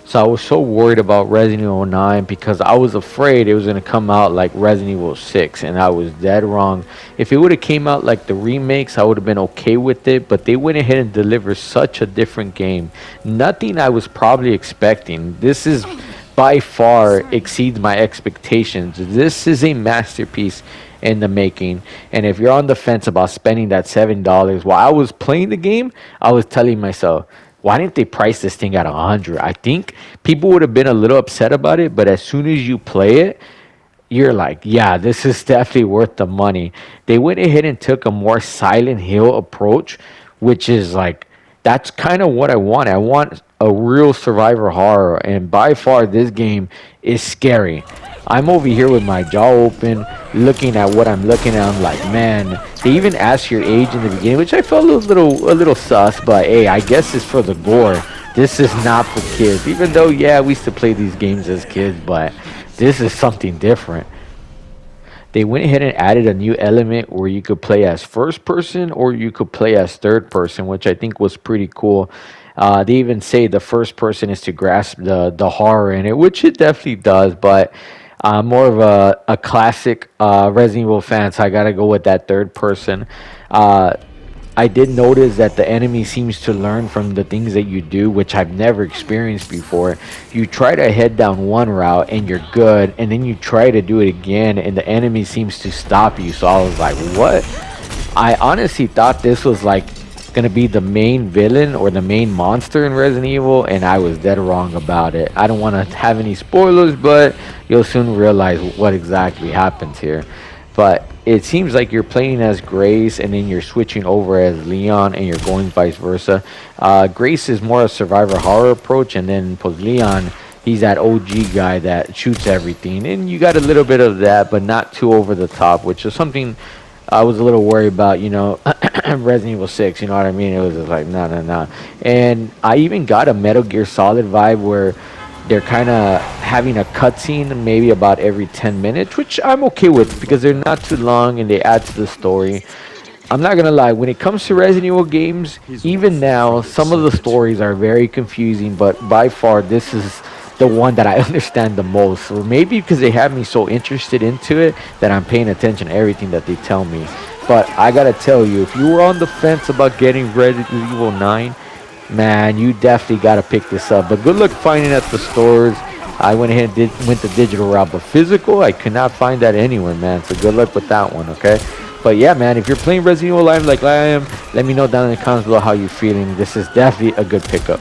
So I was so worried about Resident Evil 9 because I was afraid it was going to come out like Resident Evil 6, and I was dead wrong. If it would have came out like the remakes, I would have been okay with it, but they went ahead and delivered such a different game. Nothing I was probably expecting. This is by far exceeds my expectations. This is a masterpiece in the making. And if you're on the fence about spending that $7 while I was playing the game, I was telling myself, why didn't they price this thing at 100? I think people would have been a little upset about it, but as soon as you play it, you're like, yeah, this is definitely worth the money. They went ahead and took a more Silent Hill approach, which is like, that's kind of what I want. I want a real survivor horror, and by far, this game is scary. I'm over here with my jaw open, looking at what I'm looking at. I'm like, man. They even ask your age in the beginning, which I felt a little sus. But hey, I guess it's for the gore. This is not for kids. Even though, yeah, we used to play these games as kids, but this is something different. They went ahead and added a new element where you could play as first person or you could play as third person, which I think was pretty cool. They even say the first person is to grasp the horror in it, which it definitely does. But more of a classic Resident Evil fan, so I gotta go with that third person. Uh, I did notice that the enemy seems to learn from the things that you do, which I've never experienced before. You try to head down one route and you're good, and then you try to do it again, and the enemy seems to stop you. So I was like, what? I honestly thought this was like gonna be the main villain or the main monster in Resident Evil, and I was dead wrong about it. I don't want to have any spoilers, but you'll soon realize what exactly happens here. But it seems like you're playing as Grace and then you're switching over as Leon and you're going vice versa. Grace is more a survivor horror approach, and then Leon, he's that OG guy that shoots everything. And you got a little bit of that, but not too over the top, which is something I was a little worried about, Resident Evil 6, you know what I mean? It was just like, no, no, no. And I even got a Metal Gear Solid vibe where they're kind of having a cutscene maybe about every 10 minutes, which I'm okay with because they're not too long and they add to the story. I'm not gonna lie, when it comes to Resident Evil games, even now, some of the stories are very confusing, but by far, this is the one that I understand the most. Or maybe because they have me so interested into it that I'm paying attention to everything that they tell me. But I gotta tell you, if you were on the fence about getting Resident Evil 9, man, you definitely gotta pick this up. But good luck finding it at the stores. I went ahead and went the digital route, but physical, I could not find that anywhere, man. So good luck with that one, okay? But yeah, man, if you're playing Resident Evil Live like I am, let me know down in the comments below how you're feeling. This is definitely a good pickup.